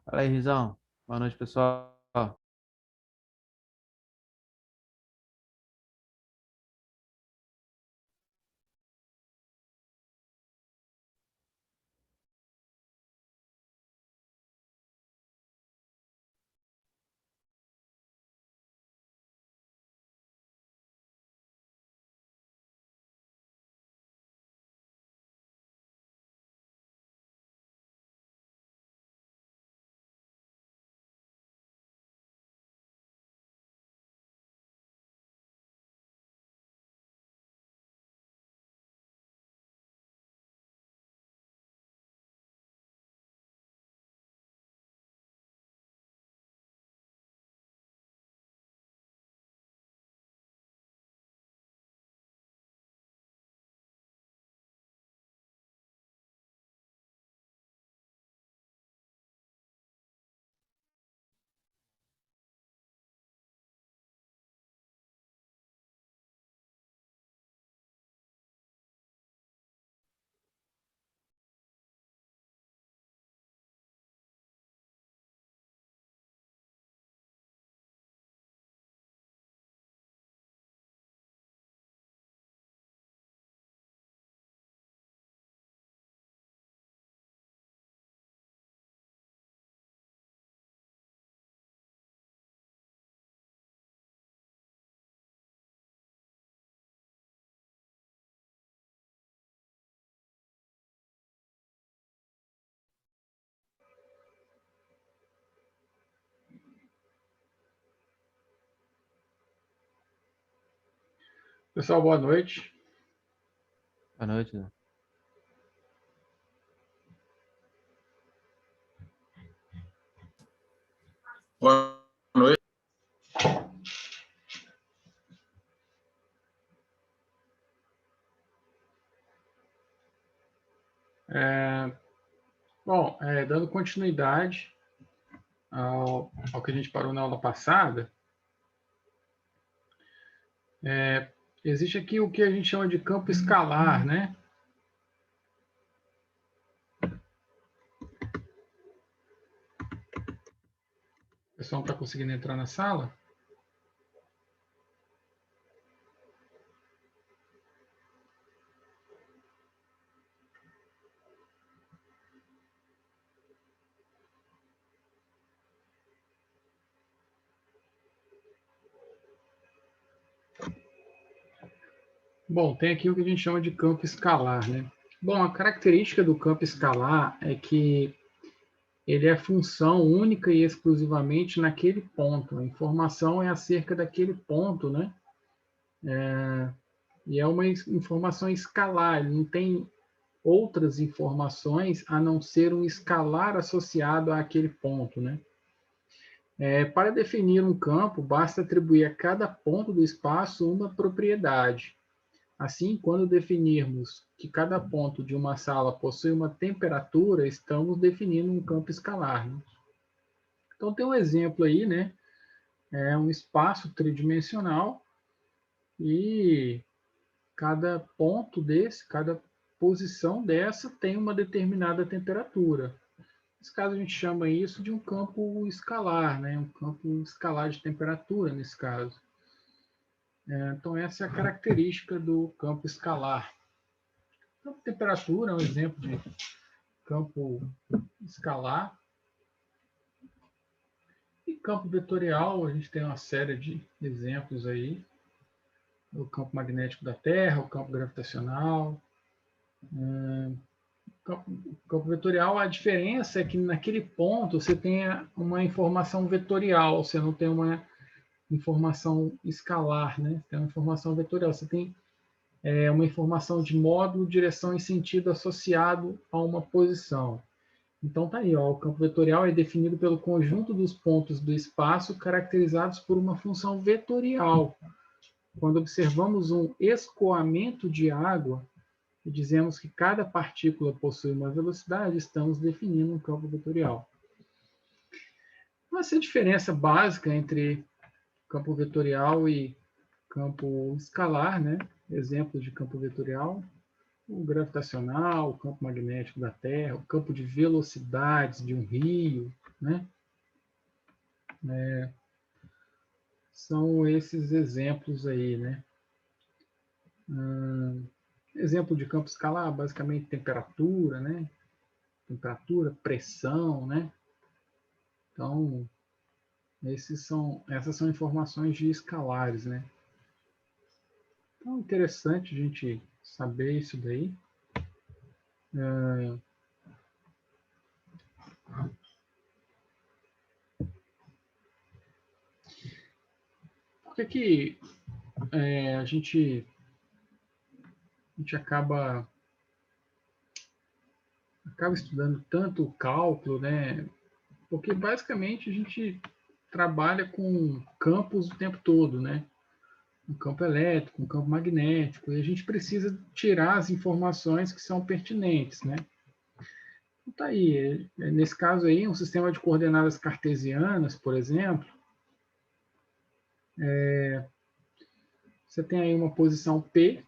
Fala aí, Rizão. Boa noite, pessoal. Pessoal, boa noite. Boa noite, né? Boa noite. Bom, dando continuidade ao que a gente parou na aula passada, existe aqui o que a gente chama de campo escalar, né? O pessoal não está conseguindo entrar na sala? Bom, tem aqui o que a gente chama de campo escalar, né? Bom, a característica do campo escalar é que ele é função única e exclusivamente naquele ponto. A informação é acerca daquele ponto, né? E é uma informação escalar, ele não tem outras informações a não ser um escalar associado àquele ponto, né? Para definir um campo, basta atribuir a cada ponto do espaço uma propriedade. Assim, quando definirmos que cada ponto de uma sala possui uma temperatura, estamos definindo um campo escalar, né? Então, tem um exemplo aí, né? É um espaço tridimensional e cada ponto desse, cada posição dessa tem uma determinada temperatura. Nesse caso, a gente chama isso de um campo escalar, né? Um campo escalar de temperatura, nesse caso. Então, essa é a característica do campo escalar. Campo de temperatura é um exemplo de campo escalar. E campo vetorial, a gente tem uma série de exemplos aí. O campo magnético da Terra, o campo gravitacional. Campo vetorial, a diferença é que naquele ponto você tem uma informação vetorial, você não tem uma informação escalar, né? Tem uma informação vetorial, você tem uma informação de módulo, direção e sentido associado a uma posição. Então tá aí, ó, o campo vetorial é definido pelo conjunto dos pontos do espaço caracterizados por uma função vetorial. Quando observamos um escoamento de água e dizemos que cada partícula possui uma velocidade, estamos definindo um campo vetorial. Essa é a diferença básica entre campo vetorial e campo escalar, né? Exemplos de campo vetorial: o gravitacional, o campo magnético da Terra, o campo de velocidades de um rio, né? São esses exemplos aí, né? Exemplo de campo escalar, basicamente temperatura, né? Temperatura, pressão, né? Então, essas são informações de escalares, né? Então, interessante a gente saber isso daí. Por que a gente acaba estudando tanto o cálculo, né? Porque basicamente a gente trabalha com campos o tempo todo, né? Um campo elétrico, um campo magnético, e a gente precisa tirar as informações que são pertinentes, né? Então tá aí, nesse caso aí, um sistema de coordenadas cartesianas, por exemplo, você tem aí uma posição P,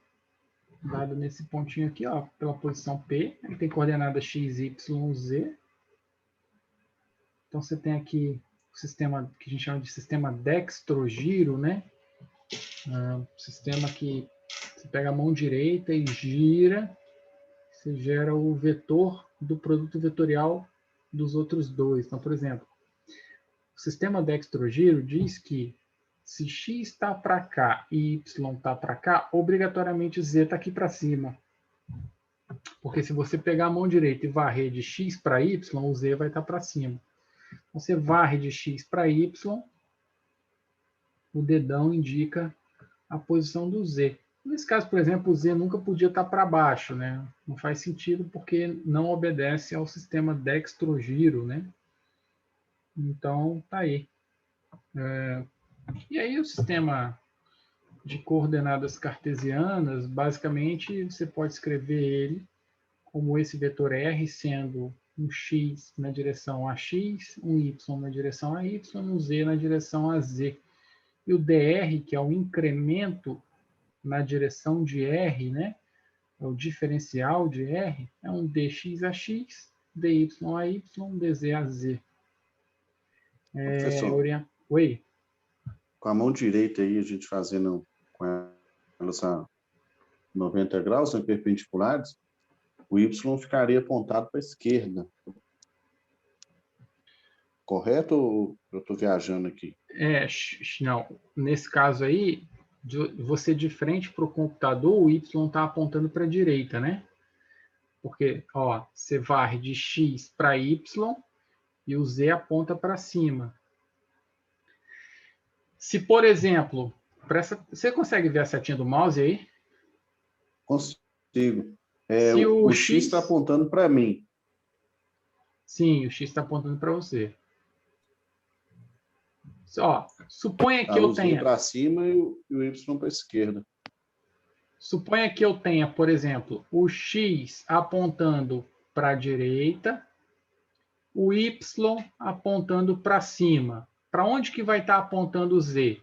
dado nesse pontinho aqui, ó, pela posição P, ele tem coordenadas x, y, z. Então você tem aqui o sistema que a gente chama de sistema dextrogiro, né? Sistema que você pega a mão direita e gira, você gera o vetor do produto vetorial dos outros dois. Então, por exemplo, o sistema dextrogiro diz que se x está para cá e y está para cá, obrigatoriamente z está aqui para cima. Porque se você pegar a mão direita e varrer de x para y, o z vai estar para cima. Você varre de x para y, o dedão indica a posição do z. Nesse caso, por exemplo, o z nunca podia estar para baixo, né? Não faz sentido porque não obedece ao sistema dextrogiro, né? Então, tá aí. E aí o sistema de coordenadas cartesianas, basicamente, você pode escrever ele como esse vetor R sendo um x na direção a x, um y na direção a y, um z na direção a z. E o dr, que é o incremento na direção de R, né? É o diferencial de R, é um dx a x, dy a y, dz a z. Professor, Oi? com a mão direita aí, a gente fazendo com elas a 90 graus, né, perpendiculares, o y ficaria apontado para a esquerda. Correto ou eu estou viajando aqui? Não. Nesse caso aí, você de frente para o computador, o y está apontando para a direita, né? Porque, ó, você varre de x para y e o z aponta para cima. Se, por exemplo, você consegue ver a setinha do mouse aí? Consigo. Se o x está apontando para mim. Sim, o x está apontando para você. Ó, suponha que eu tenha para cima e o y para a esquerda. Suponha que eu tenha, por exemplo, o x apontando para a direita, o y apontando para cima. Para onde que vai estar apontando o z?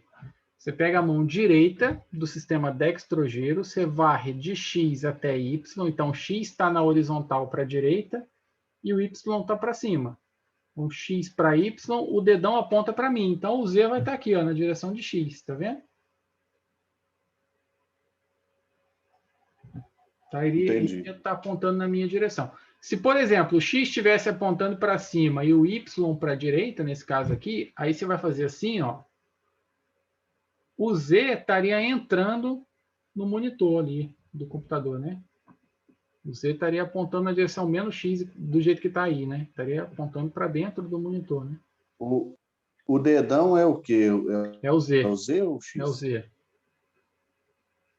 Você pega a mão direita do sistema dextrogiro, você varre de x até y, então x está na horizontal para a direita e o y está para cima. O x para y, o dedão aponta para mim. Então, o z vai estar aqui, ó, na direção de x, tá vendo? Tá? Ele está apontando na minha direção. Se, por exemplo, o x estivesse apontando para cima e o y para a direita, nesse caso aqui, aí você vai fazer assim, ó. O z estaria entrando no monitor ali do computador, né? O z estaria apontando na direção menos x do jeito que está aí, né? Estaria apontando para dentro do monitor, né? O dedão é o quê? É o z. É o z ou o x? É o z.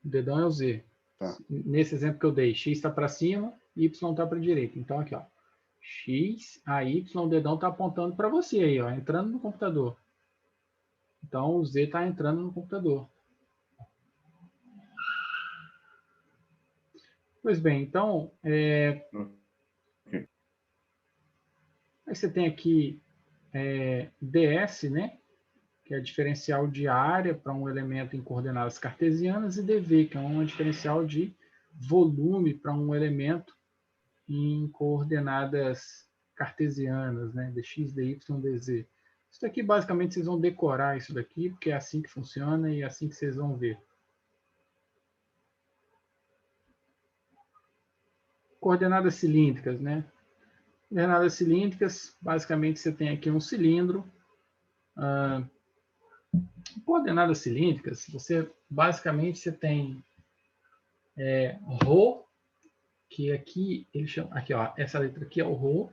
O dedão é o z. Tá. Nesse exemplo que eu dei, x está para cima, y está para a direita. Então, aqui, ó. X, a Y, o dedão está apontando para você aí, ó, entrando no computador. Então, o Z está entrando no computador. Pois bem, então, aí você tem aqui ds, né, que é diferencial de área para um elemento em coordenadas cartesianas, e dv, que é um diferencial de volume para um elemento em coordenadas cartesianas, né, dx, dy, dz. Isso daqui, basicamente, vocês vão decorar isso daqui, porque é assim que funciona e é assim que vocês vão ver. Coordenadas cilíndricas, né? Coordenadas cilíndricas, basicamente, você tem aqui um cilindro. Coordenadas cilíndricas, basicamente, você tem ρ, que aqui, ele chama, aqui, ó, essa letra aqui é o ρ.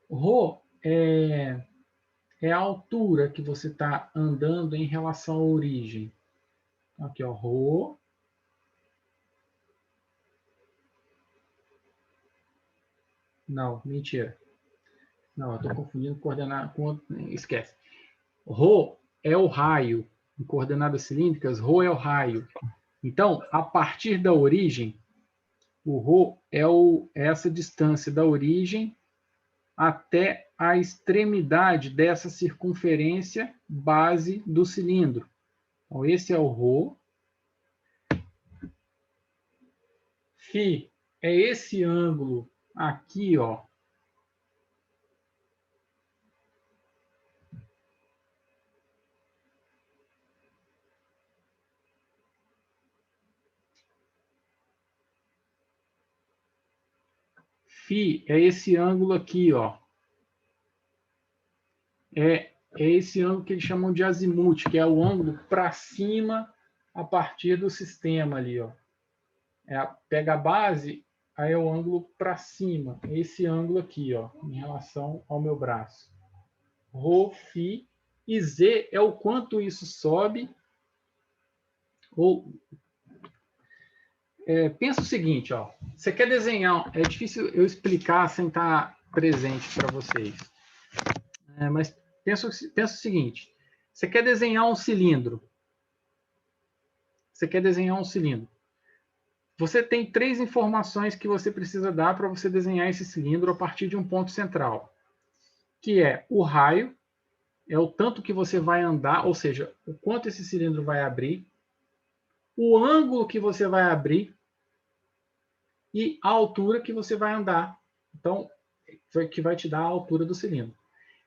Ρ é a altura que você está andando em relação à origem. Aqui, ó, ρ. Não, mentira. Não, eu estou confundindo coordenada com... Esquece. Ρ é o raio. Em coordenadas cilíndricas, ρ é o raio. Então, a partir da origem, o ρ é essa distância da origem até a extremidade dessa circunferência base do cilindro. Então, esse é o ρ. Φ é esse ângulo aqui, ó. Φ é esse ângulo aqui, ó. É esse ângulo que eles chamam de azimute, que é o ângulo para cima a partir do sistema ali, ó. Pega a base, aí é o ângulo para cima. É esse ângulo aqui, ó, em relação ao meu braço. Rho, Φ e Z é o quanto isso sobe. Pensa o seguinte, ó. Você quer desenhar... É difícil eu explicar sem estar presente para vocês. Mas pensa o seguinte. Você quer desenhar um cilindro. Você tem 3 informações que você precisa dar para você desenhar esse cilindro a partir de um ponto central. Que é o raio, é o tanto que você vai andar, ou seja, o quanto esse cilindro vai abrir, o ângulo que você vai abrir e a altura que você vai andar. Então, foi que vai te dar a altura do cilindro.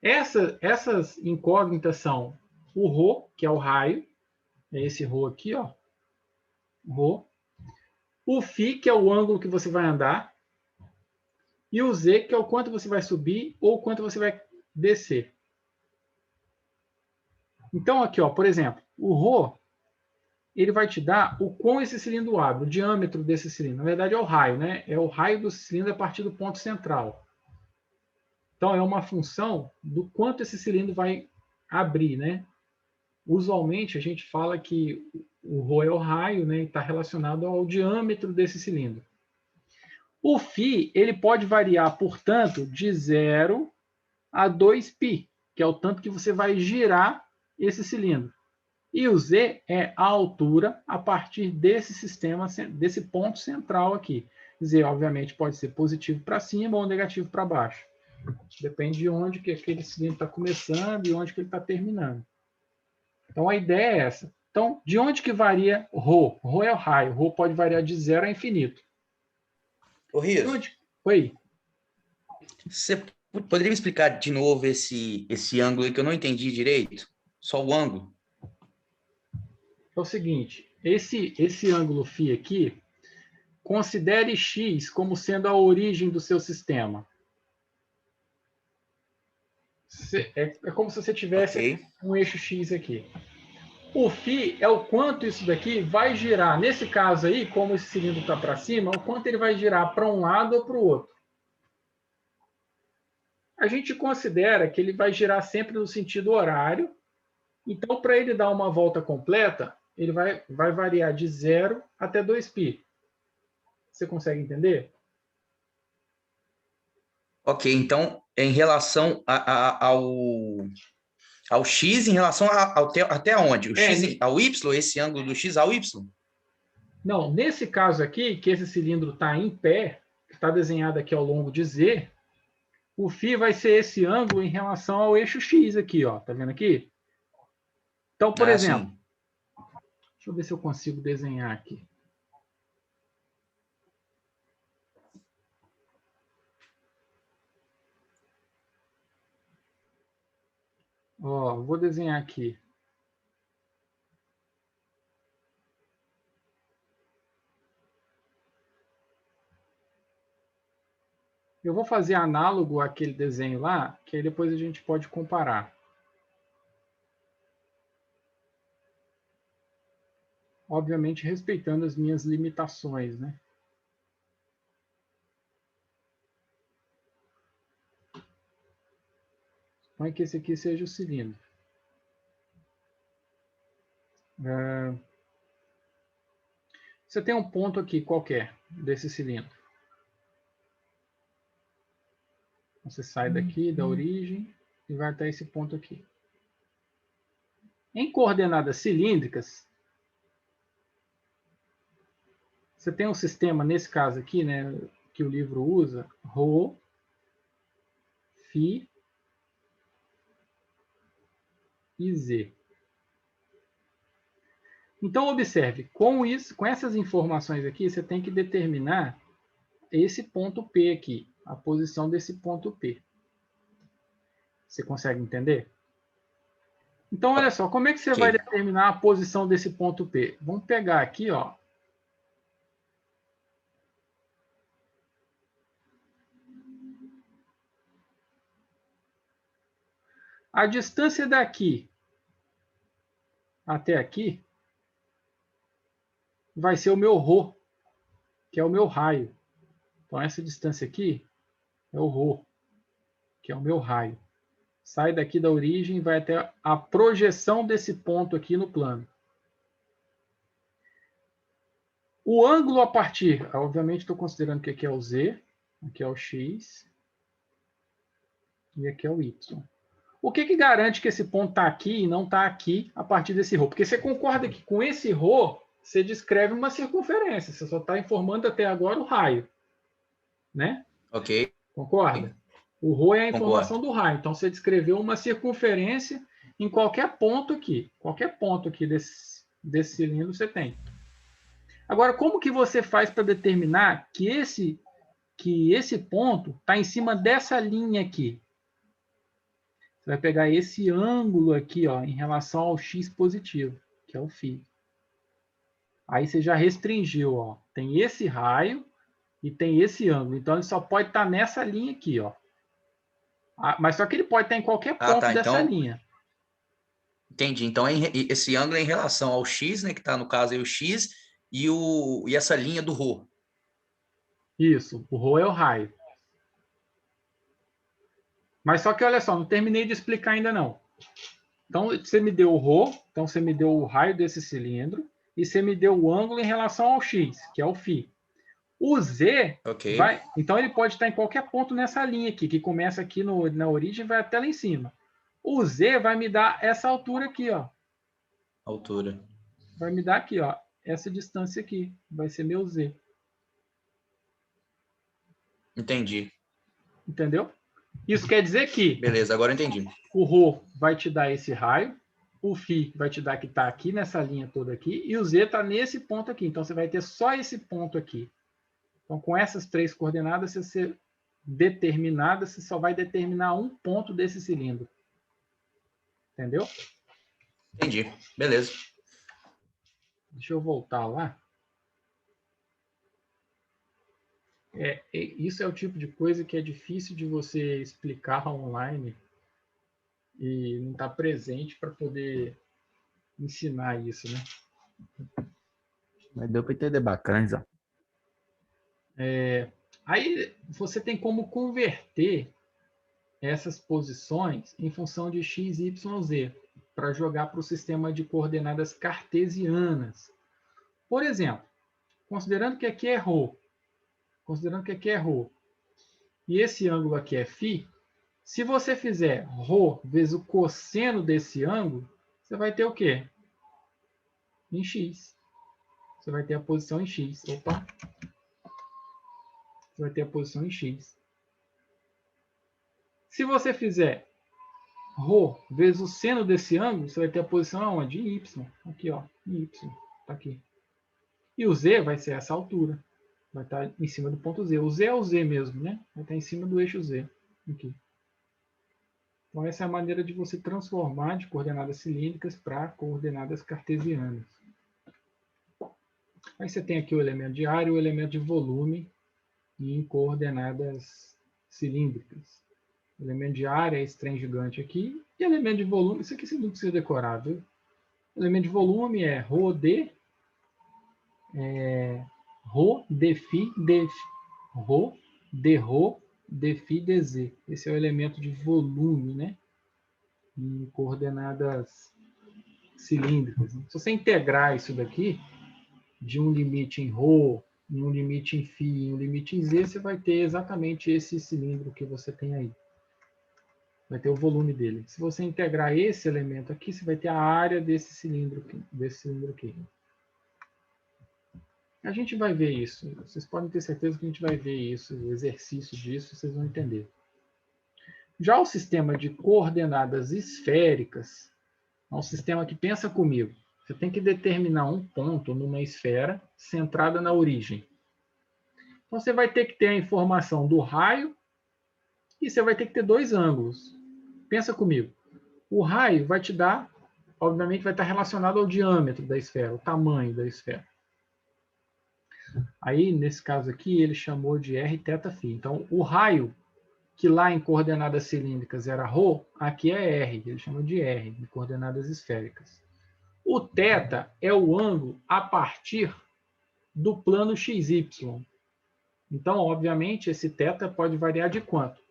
Essas incógnitas são o ρ, que é o raio, é esse ρ aqui, ó, ρ. O Φ, que é o ângulo que você vai andar, e o Z, que é o quanto você vai subir ou o quanto você vai descer. Então, aqui, ó, por exemplo, o ρ, ele vai te dar o quão esse cilindro abre, o diâmetro desse cilindro. Na verdade, é o raio, né? É o raio do cilindro a partir do ponto central. Então, é uma função do quanto esse cilindro vai abrir, né? Usualmente, a gente fala que o ρ é o raio, né? E está relacionado ao diâmetro desse cilindro. O Φ, ele pode variar, portanto, de 0 a 2π, que é o tanto que você vai girar esse cilindro. E o Z é a altura a partir desse sistema, desse ponto central aqui. Z, obviamente, pode ser positivo para cima ou negativo para baixo. Depende de onde que aquele cilindro está começando e onde que ele está terminando. Então, a ideia é essa. Então, de onde que varia ρ? ρ é o raio. ρ pode variar de 0 a infinito. Ô, Rios, Oi. você poderia me explicar de novo esse ângulo aí que eu não entendi direito? Só o ângulo? É o seguinte, esse ângulo φ aqui, considere x como sendo a origem do seu sistema. É como se você tivesse um eixo x aqui. O φ é o quanto isso daqui vai girar. Nesse caso aí, como esse cilindro está para cima, o quanto ele vai girar para um lado ou para o outro. A gente considera que ele vai girar sempre no sentido horário. Então, para ele dar uma volta completa, ele vai variar de 0 até 2π. Você consegue entender? Ok, então, em relação ao X, em relação até onde? O X ao Y, esse ângulo do X ao Y? Não, nesse caso aqui, que esse cilindro está em pé, que está desenhado aqui ao longo de Z, o φ vai ser esse ângulo em relação ao eixo X aqui, ó. Tá vendo aqui? Então, por exemplo, Sim. deixa eu ver se eu consigo desenhar aqui. Ó, vou desenhar aqui. Eu vou fazer análogo àquele desenho lá, que aí depois a gente pode comparar. Obviamente, respeitando as minhas limitações, né? Suponha que esse aqui seja o cilindro. Você tem um ponto aqui qualquer desse cilindro. Você sai daqui, da origem, e vai até esse ponto aqui. Em coordenadas cilíndricas, você tem um sistema, nesse caso aqui, né, que o livro usa, ρ, φ e z. Então, observe, com essas informações aqui, você tem que determinar esse ponto P aqui, a posição desse ponto P. Você consegue entender? Então, olha só, como é que você vai determinar a posição desse ponto P? Vamos pegar aqui, ó. A distância daqui até aqui vai ser o meu ρ, que é o meu raio. Então, essa distância aqui é o ρ, que é o meu raio. Sai daqui da origem e vai até a projeção desse ponto aqui no plano. O ângulo a partir, obviamente estou considerando que aqui é o Z, aqui é o X e aqui é o Y. O que garante que esse ponto está aqui e não está aqui a partir desse ρ? Porque você concorda que com esse ρ você descreve uma circunferência, você só está informando até agora o raio. Né? Ok. Concorda? O ρ é a informação Concordo. do raio. Então, você descreveu uma circunferência em qualquer ponto aqui. Qualquer ponto aqui desse cilindro você tem. Agora, como que você faz para determinar que esse ponto está em cima dessa linha aqui? Você vai pegar esse ângulo aqui, ó, em relação ao x positivo, que é o φ. Aí você já restringiu, ó. Tem esse raio e tem esse ângulo. Então, ele só pode estar nessa linha aqui, ó. Mas só que ele pode estar em qualquer ponto dessa linha. Entendi. Então, esse ângulo é em relação ao x, né, que está, no caso, aí o x, e essa linha do ρ. Isso. O ρ é o raio. Mas só que, olha só, não terminei de explicar ainda não. Então, você me deu o ρ, então você me deu o raio desse cilindro, e você me deu o ângulo em relação ao x, que é o φ. O z vai... Então, ele pode estar em qualquer ponto nessa linha aqui, que começa aqui na origem e vai até lá em cima. O z vai me dar essa altura aqui, ó. Altura. Vai me dar aqui, ó. Essa distância aqui. Vai ser meu z. Entendi. Entendeu? Isso quer dizer que... Beleza, agora eu entendi. O ρ vai te dar esse raio, o φ vai te dar que está aqui nessa linha toda aqui, e o z está nesse ponto aqui. Então, você vai ter só esse ponto aqui. Então, com essas três coordenadas, você só vai determinar um ponto desse cilindro. Entendeu? Entendi. Beleza. Deixa eu voltar lá. Isso é o tipo de coisa que é difícil de você explicar online e não estar presente para poder ensinar isso, né? Mas deu para entender bacana, Zé. Aí você tem como converter essas posições em função de x, y, z, para jogar para o sistema de coordenadas cartesianas. Por exemplo, considerando que aqui é ρ, e esse ângulo aqui é φ, se você fizer ρ vezes o cosseno desse ângulo, você vai ter o quê? Em x. Você vai ter a posição em x. Opa! Você vai ter a posição em x. Se você fizer ρ vezes o seno desse ângulo, você vai ter a posição aonde? Em y. Aqui, ó. Em y. Tá aqui. E o z vai ser essa altura. Vai estar em cima do ponto z. O z é o z mesmo, né? Vai estar em cima do eixo z. Aqui. Então, essa é a maneira de você transformar de coordenadas cilíndricas para coordenadas cartesianas. Aí você tem aqui o elemento de área e o elemento de volume em coordenadas cilíndricas. O elemento de área é esse trem gigante aqui. E elemento de volume, isso aqui você não precisa decorar, viu? O elemento de volume é ρ d φ d φ dz. Esse é o elemento de volume, né? Em coordenadas cilíndricas. Se você integrar isso daqui, de um limite em ρ, em um limite em φ, em um limite em z, você vai ter exatamente esse cilindro que você tem aí. Vai ter o volume dele. Se você integrar esse elemento aqui, você vai ter a área desse cilindro aqui. A gente vai ver isso. Vocês podem ter certeza que a gente vai ver isso, o exercício disso, vocês vão entender. Já o sistema de coordenadas esféricas é um sistema que pensa comigo. Você tem que determinar um ponto numa esfera centrada na origem. Então, você vai ter que ter a informação do raio e você vai ter que ter dois ângulos. Pensa comigo. O raio vai te dar, obviamente, vai estar relacionado ao diâmetro da esfera, o tamanho da esfera. Aí, nesse caso aqui, ele chamou de r θ φ. Então, o raio, que lá em coordenadas cilíndricas era ρ, aqui é r, ele chamou de r, em coordenadas esféricas. O θ é o ângulo a partir do plano xy. Então, obviamente, esse θ pode variar de quanto?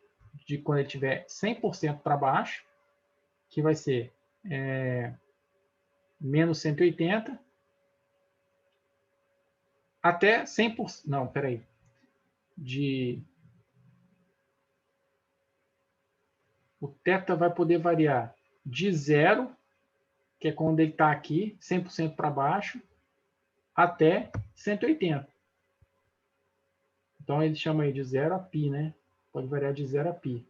De quando ele estiver 100% para baixo, que vai ser menos 180, até 100%. Não, peraí. O θ vai poder variar de 0, que é quando ele está aqui, 100% para baixo, até 180. Então, ele chama aí de 0 a π, né? Pode variar de 0 a π.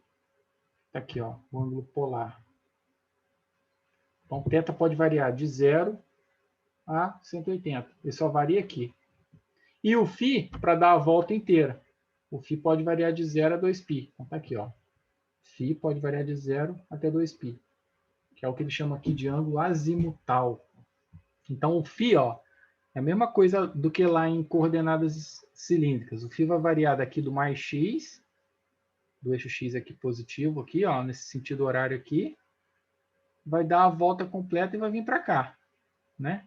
Está aqui, ó, o ângulo polar. Então, θ pode variar de 0 a 180. Ele só varia aqui. E o φ, para dar a volta inteira. O φ pode variar de 0 a 2π. Então, está aqui, ó. Φ pode variar de 0 até 2π. Que é o que ele chama aqui de ângulo azimutal. Então, o φ, ó, é a mesma coisa do que lá em coordenadas cilíndricas. O φ vai variar daqui do mais x, do eixo x aqui positivo, aqui, ó, nesse sentido horário aqui, vai dar a volta completa e vai vir para cá, né?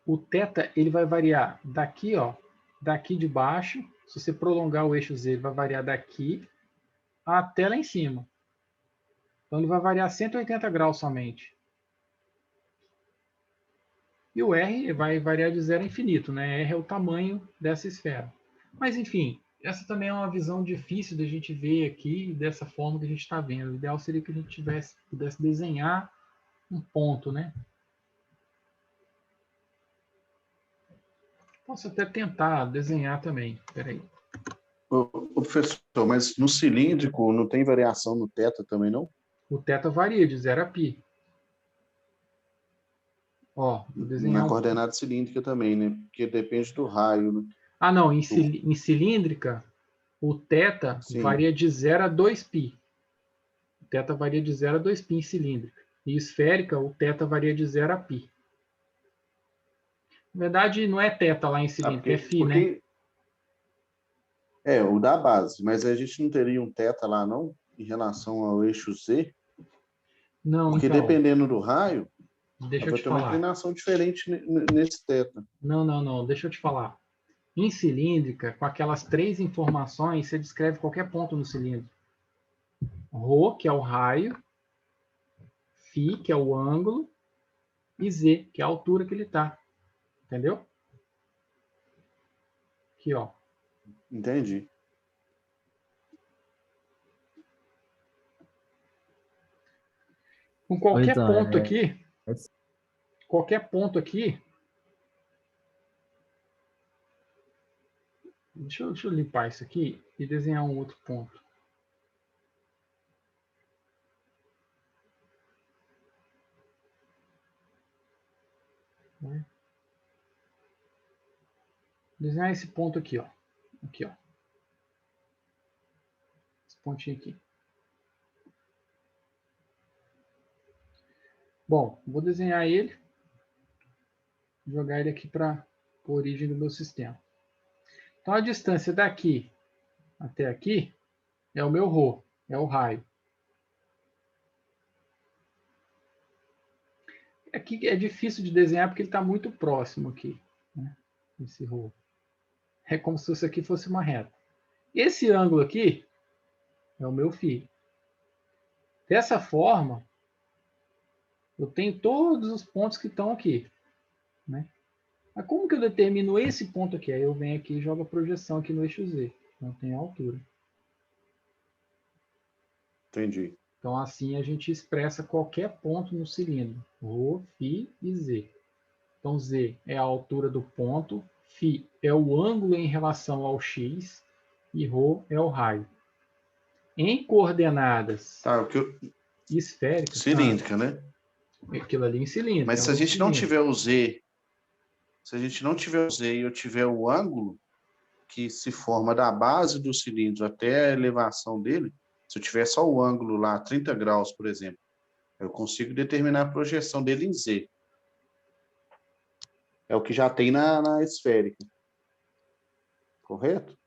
O θ, ele vai variar daqui, ó, daqui de baixo. Se você prolongar o eixo z, ele vai variar daqui até lá em cima. Então, ele vai variar 180 graus somente. E o R vai variar de 0 a infinito, né? R é o tamanho dessa esfera. Mas, enfim, essa também é uma visão difícil de a gente ver aqui dessa forma que a gente está vendo. O ideal seria que a gente pudesse desenhar um ponto, né? Posso até tentar desenhar também. Espera aí. Ô, professor, mas no cilíndrico não tem variação no θ também, não? O θ varia de 0 a π. Ó, vou desenhar Na coordenada cilíndrica também, né? Porque depende do raio, né? Ah, não. Em cilíndrica, o θ varia de 0 a 2π. O θ varia de 0 a 2π em cilíndrica. E esférica, o θ varia de 0 a π. Na verdade, não é θ lá em cilíndrica, é φ, né? É, o da base. Mas a gente não teria um θ lá, não? Em relação ao eixo Z? Não, Porque então, dependendo do raio, deixa eu vai te ter uma falar. inclinação diferente nesse θ. Não, deixa eu te falar. Em cilíndrica, com aquelas 3 informações, você descreve qualquer ponto no cilindro. Ρ, que é o raio, φ, que é o ângulo, e Z, que é a altura que ele está. Entendeu? Aqui, ó. Entendi. Com qualquer Então, ponto aqui, é- qualquer ponto aqui, deixa eu limpar isso aqui e desenhar um outro ponto. Desenhar esse ponto aqui, ó. Aqui, ó. Esse pontinho aqui. Bom, vou desenhar ele, jogar ele aqui para a origem do meu sistema. Então, a distância daqui até aqui é o meu ρ, é o raio. Aqui é difícil de desenhar porque ele está muito próximo aqui, né? Esse ρ. É como se isso aqui fosse uma reta. Esse ângulo aqui é o meu φ. Dessa forma, eu tenho todos os pontos que estão aqui, né? Mas como que eu determino esse ponto aqui? Aí eu venho aqui e jogo a projeção aqui no eixo Z. Então, tem a altura. Entendi. Então, assim a gente expressa qualquer ponto no cilindro. Rho, φ e Z. Então, Z é a altura do ponto, φ é o ângulo em relação ao x e ρ é o raio. Em coordenadas Tá, o que eu... esféricas... Cilíndrica, né? Aquilo ali em cilindro. Mas se a gente não tiver o Z, se a gente não tiver o Z e eu tiver o ângulo que se forma da base do cilindro até a elevação dele, se eu tiver só o ângulo lá, 30 graus, por exemplo, eu consigo determinar a projeção dele em Z. É o que já tem na esférica. Correto?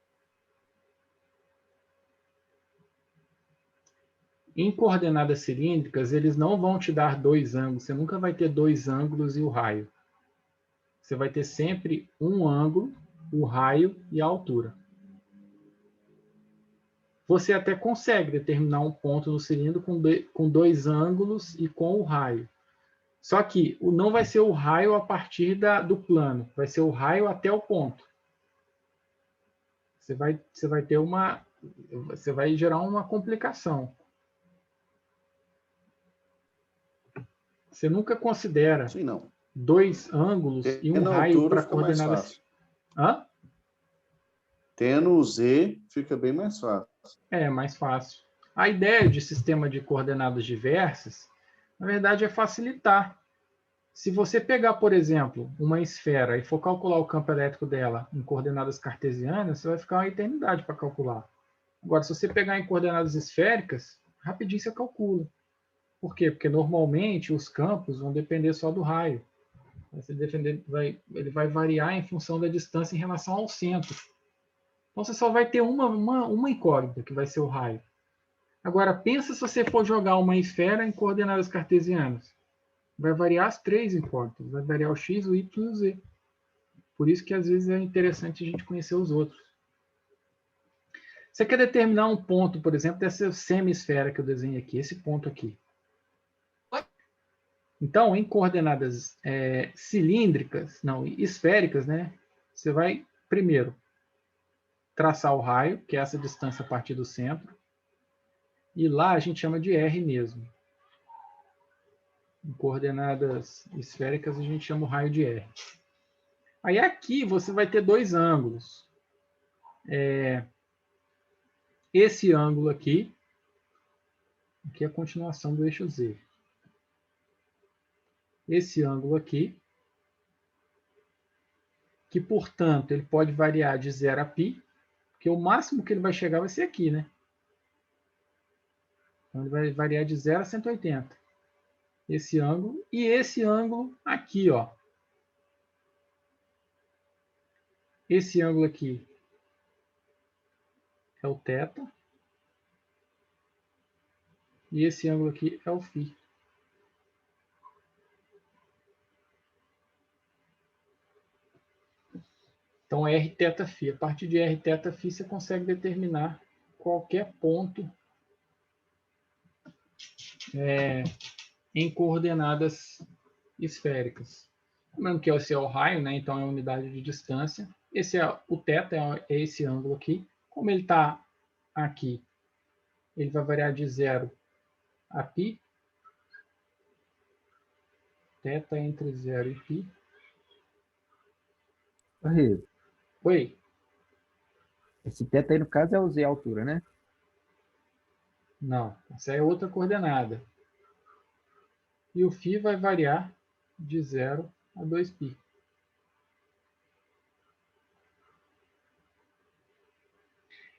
Em coordenadas cilíndricas, eles não vão te dar dois ângulos. Você nunca vai ter dois ângulos e o raio. Você vai ter sempre um ângulo, o raio e a altura. Você até consegue determinar um ponto no cilindro com dois ângulos e com o raio. Só que não vai ser o raio a partir do plano. Vai ser o raio até o ponto. Você vai ter você vai gerar uma complicação. Você nunca considera Sim, não. dois ângulos e um Tendo raio altura para fica mais coordenadas. fácil. Hã? Tendo o Z, fica bem mais fácil. É mais fácil. A ideia de sistema de coordenadas diversas, na verdade, é facilitar. Se você pegar, por exemplo, uma esfera e for calcular o campo elétrico dela em coordenadas cartesianas, você vai ficar uma eternidade para calcular. Agora, se você pegar em coordenadas esféricas, rapidinho você calcula. Por quê? Porque normalmente os campos vão depender só do raio. Ele vai variar em função da distância em relação ao centro. Então você só vai ter uma incógnita, que vai ser o raio. Agora, pensa se você for jogar uma esfera em coordenadas cartesianas. Vai variar as três incógnitas. Vai variar o x, o y e o z. Por isso que às vezes é interessante a gente conhecer os outros. Você quer determinar um ponto, por exemplo, dessa semi-esfera que eu desenhei aqui, esse ponto aqui. Então, em coordenadas esféricas, né? Você vai, primeiro, traçar o raio, que é essa distância a partir do centro. E lá a gente chama de R mesmo. Em coordenadas esféricas, a gente chama o raio de R. Aí aqui você vai ter dois ângulos. Esse ângulo aqui é a continuação do eixo Z. Esse ângulo aqui, que, portanto, ele pode variar de 0 a π, porque o máximo que ele vai chegar vai ser aqui, né? Então, ele vai variar de 0 a 180. Esse ângulo e esse ângulo aqui, ó. Esse ângulo aqui é o θ. E esse ângulo aqui é o φ. Então, Rθφ. A partir de Rθφ, você consegue determinar qualquer ponto em coordenadas esféricas. Lembrando que esse é o raio, né? Então é a unidade de distância. Esse é o θ, é esse ângulo aqui. Como ele está aqui, ele vai variar de 0 a π. Θ entre 0 e π. Ô, Riso, Oi? esse θ aí, no caso, é o Z a altura, né? Não, essa é outra coordenada. E o φ vai variar de 0 a 2π.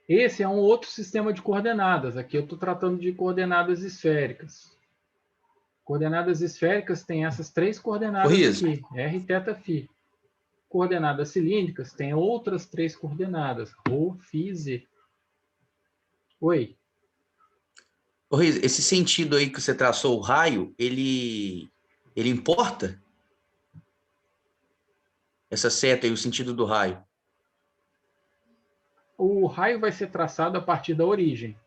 Esse é um outro sistema de coordenadas. Aqui eu estou tratando de coordenadas esféricas. Coordenadas esféricas têm essas três coordenadas Riso. aqui, r, θ, φ. Coordenadas cilíndricas têm outras três coordenadas, ρ, φ, z. Oi? Ô, Riso, esse sentido aí que você traçou, o raio, ele importa? Essa seta e o sentido do raio? O raio vai ser traçado a partir da origem.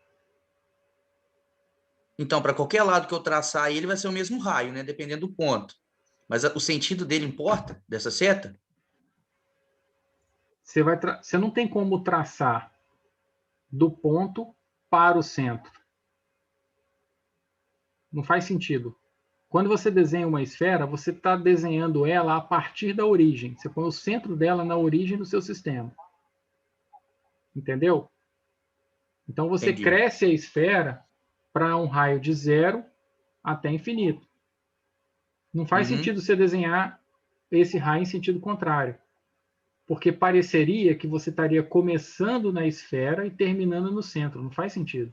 Então, para qualquer lado que eu traçar, ele vai ser o mesmo raio, né? Dependendo do ponto. Mas o sentido dele importa, dessa seta? Você não tem como traçar do ponto para o centro. Não faz sentido. Quando você desenha uma esfera, você está desenhando ela a partir da origem. Você põe o centro dela na origem do seu sistema. Entendeu? Então você Entendi. cresce a esfera para um raio de 0 até infinito. Não faz sentido você desenhar esse raio em sentido contrário. Porque pareceria que você estaria começando na esfera e terminando no centro. Não faz sentido.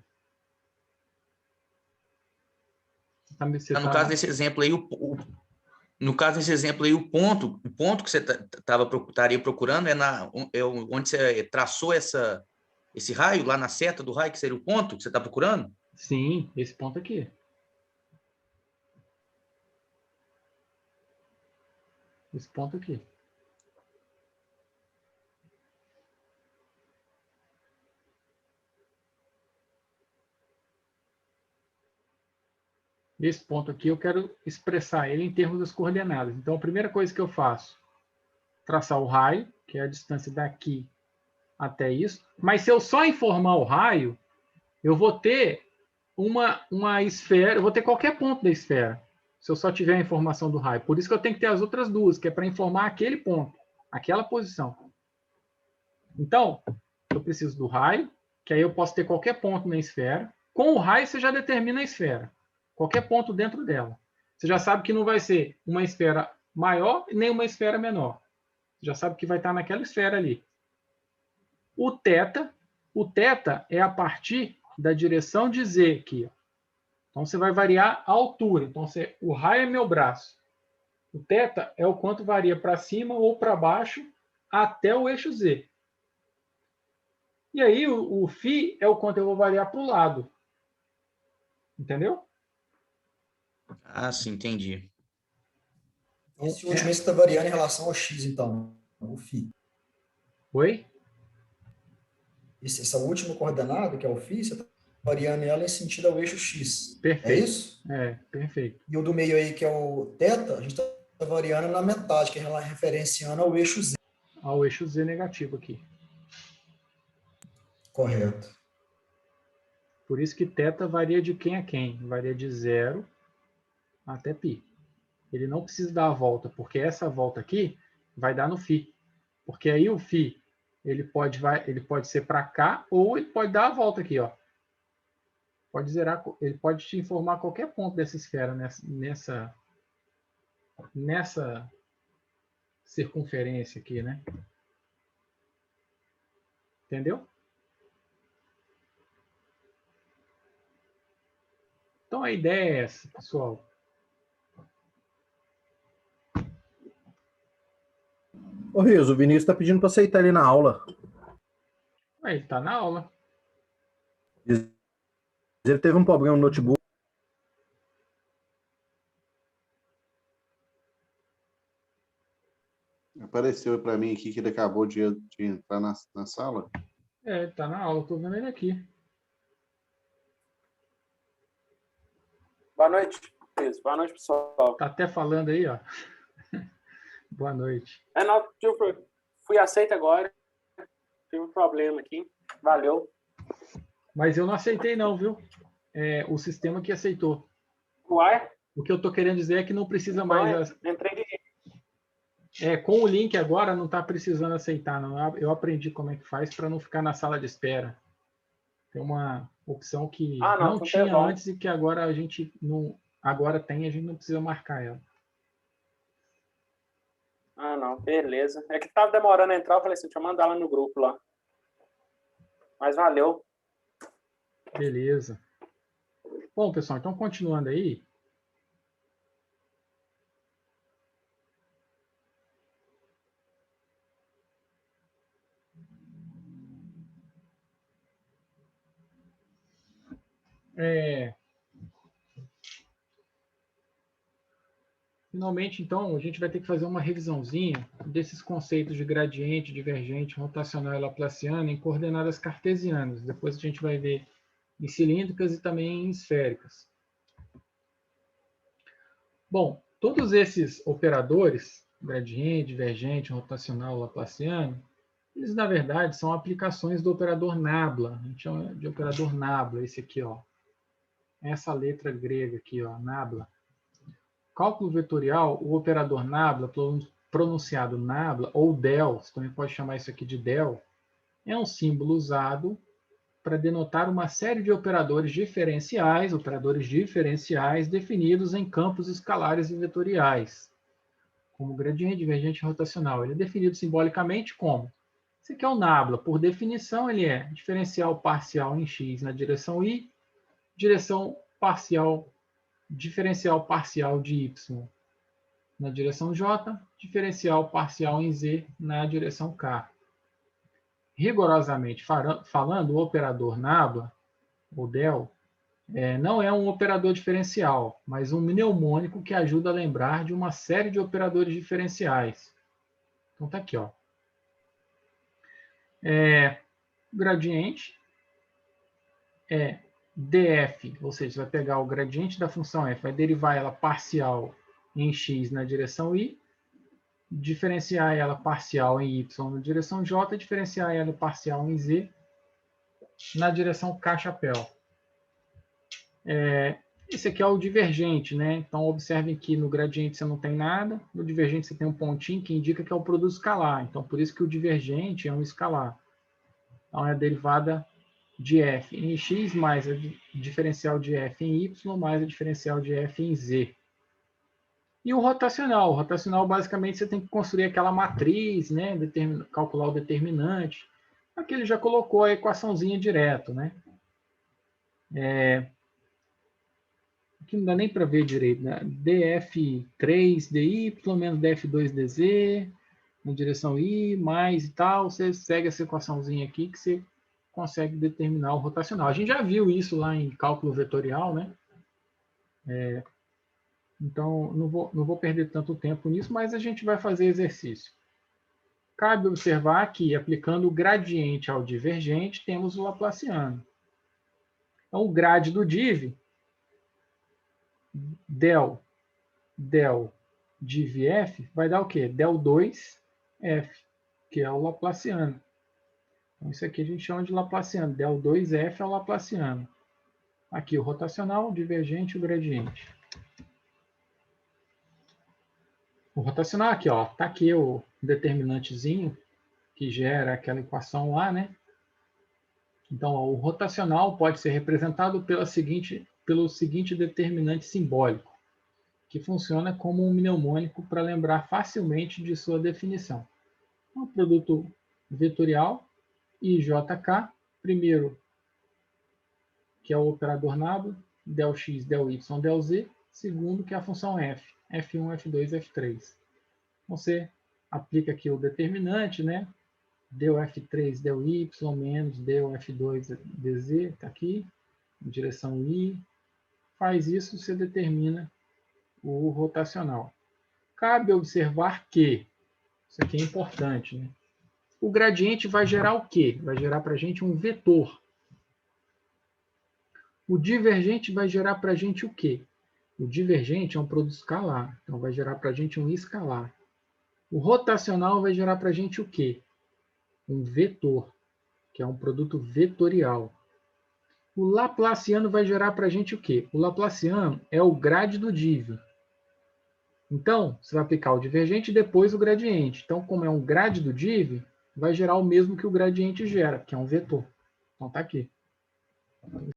No caso desse exemplo aí, no caso desse exemplo aí, o ponto que você estaria procurando é onde você traçou esse raio, lá na seta do raio, que seria o ponto que você está procurando? Sim, esse ponto aqui. Esse ponto aqui. Esse ponto aqui eu quero expressar ele em termos das coordenadas. Então, a primeira coisa que eu faço, traçar o raio, que é a distância daqui até isso. Mas se eu só informar o raio, eu vou ter uma esfera, eu vou ter qualquer ponto da esfera, se eu só tiver a informação do raio. Por isso que eu tenho que ter as outras duas, que é para informar aquele ponto, aquela posição. Então, eu preciso do raio, que aí eu posso ter qualquer ponto na esfera. Com o raio, você já determina a esfera. Qualquer ponto dentro dela. Você já sabe que não vai ser uma esfera maior nem uma esfera menor. Você já sabe que vai estar naquela esfera ali. O θ é a partir da direção de Z aqui. Então, você vai variar a altura. Então, o raio é meu braço. O θ é o quanto varia para cima ou para baixo até o eixo Z. E aí, o φ é o quanto eu vou variar para o lado. Entendeu? Ah, sim, entendi. Esse último está variando em relação ao x, então, o φ. Oi? Essa última coordenada, que é o φ, você está variando ela em sentido ao eixo x. Perfeito. É isso? É, perfeito. E o do meio aí, que é o θ, a gente está variando na metade, que é referenciando ao eixo z. Ao eixo Z negativo aqui. Correto. Por isso que θ varia de quem a quem? Varia de 0 até π. Ele não precisa dar a volta, porque essa volta aqui vai dar no φ. Porque aí o φ ele pode ser para cá ou ele pode dar a volta aqui, ó. Pode zerar, ele pode te informar qualquer ponto dessa esfera nessa circunferência aqui, né? Entendeu? Então a ideia é essa, pessoal. Ô, Rios, o Vinícius está pedindo para aceitar ele na aula. Ele está na aula. Ele teve um problema no notebook. Apareceu para mim aqui que ele acabou de entrar na sala. É, ele está na aula, estou vendo ele aqui. Boa noite, Cris. Boa noite, pessoal. Está até falando aí, ó. Boa noite. Não, deixa eu fui aceito agora. Tive um problema aqui. Valeu. Mas eu não aceitei não, viu? É o sistema que aceitou. Uai? O que eu estou querendo dizer é que não precisa mais... Entrei com o link agora não está precisando aceitar, não. Eu aprendi como é que faz para não ficar na sala de espera. Tem uma opção que não tinha antes e que agora a gente não... Agora tem, a gente não precisa marcar ela. Ah, não. Beleza. É que estava demorando a entrar, eu falei assim, deixa eu mandar ela no grupo lá. Mas valeu. Beleza. Bom, pessoal, então continuando aí. Finalmente, então, a gente vai ter que fazer uma revisãozinha desses conceitos de gradiente, divergente, rotacional e laplaciano em coordenadas cartesianas. Depois a gente vai ver em cilíndricas e também em esféricas. Bom, todos esses operadores, gradiente, divergente, rotacional, laplaciano, eles, na verdade, são aplicações do operador nabla. A gente chama de operador nabla, esse aqui, ó. Essa letra grega aqui, ó, nabla. Cálculo vetorial, o operador nabla, pronunciado nabla, ou del, você também pode chamar isso aqui de del, é um símbolo usado para denotar uma série de operadores diferenciais definidos em campos escalares e vetoriais, como gradiente, divergente e rotacional. Ele é definido simbolicamente como? Esse aqui é o nabla. Por definição, ele é diferencial parcial em x na direção y, diferencial parcial de y na direção j, diferencial parcial em z na direção k. Rigorosamente falando, o operador nabla, ou del, não é um operador diferencial, mas um mnemônico que ajuda a lembrar de uma série de operadores diferenciais. Então está aqui, ó. O gradiente é df, ou seja, você vai pegar o gradiente da função f, vai derivar ela parcial em x na direção y, diferenciar ela parcial em y na direção j, diferenciar ela parcial em z na direção k chapéu. Esse aqui é o divergente, né? Então, observem que no gradiente você não tem nada, no divergente você tem um pontinho que indica que é o produto escalar. Então, por isso que o divergente é um escalar. Então, é a derivada de f em x mais a diferencial de f em y mais a diferencial de f em z. E o rotacional. O rotacional, basicamente, você tem que construir aquela matriz, né? Calcular o determinante. Aqui ele já colocou a equaçãozinha direto, né? Aqui não dá nem para ver direito, né? df3 dy menos df2 dz na direção y, mais e tal. Você segue essa equaçãozinha aqui que você consegue determinar o rotacional. A gente já viu isso lá em cálculo vetorial, né? Então, não vou perder tanto tempo nisso, mas a gente vai fazer exercício. Cabe observar que, aplicando o gradiente ao divergente, temos o laplaciano. Então, o grade do div, del div f, vai dar o quê? Del 2f, que é o laplaciano. Então, isso aqui a gente chama de laplaciano. Del 2f é o laplaciano. Aqui o rotacional, o divergente e o gradiente. O rotacional aqui, ó, tá aqui o determinantezinho que gera aquela equação lá, né? Então, ó, o rotacional pode ser representado pelo seguinte determinante simbólico, que funciona como um mnemônico para lembrar facilmente de sua definição. O produto vetorial IJK, primeiro, que é o operador nabla, del x, del y, del z, segundo, que é a função f, f1, f2, f3. Você aplica aqui o determinante, né? Deu f3, deu y, menos deu f2, dz, está aqui, em direção y. Faz isso, você determina o rotacional. Cabe observar que, isso aqui é importante, né? O gradiente vai gerar o quê? Vai gerar para a gente um vetor. O divergente vai gerar para a gente o quê? O divergente é um produto escalar, então vai gerar para a gente um escalar. O rotacional vai gerar para a gente o quê? Um vetor, que é um produto vetorial. O laplaciano vai gerar para a gente o quê? O laplaciano é o grade do div. Então, você vai aplicar o divergente e depois o gradiente. Então, como é um grade do div, vai gerar o mesmo que o gradiente gera, que é um vetor. Então, está aqui.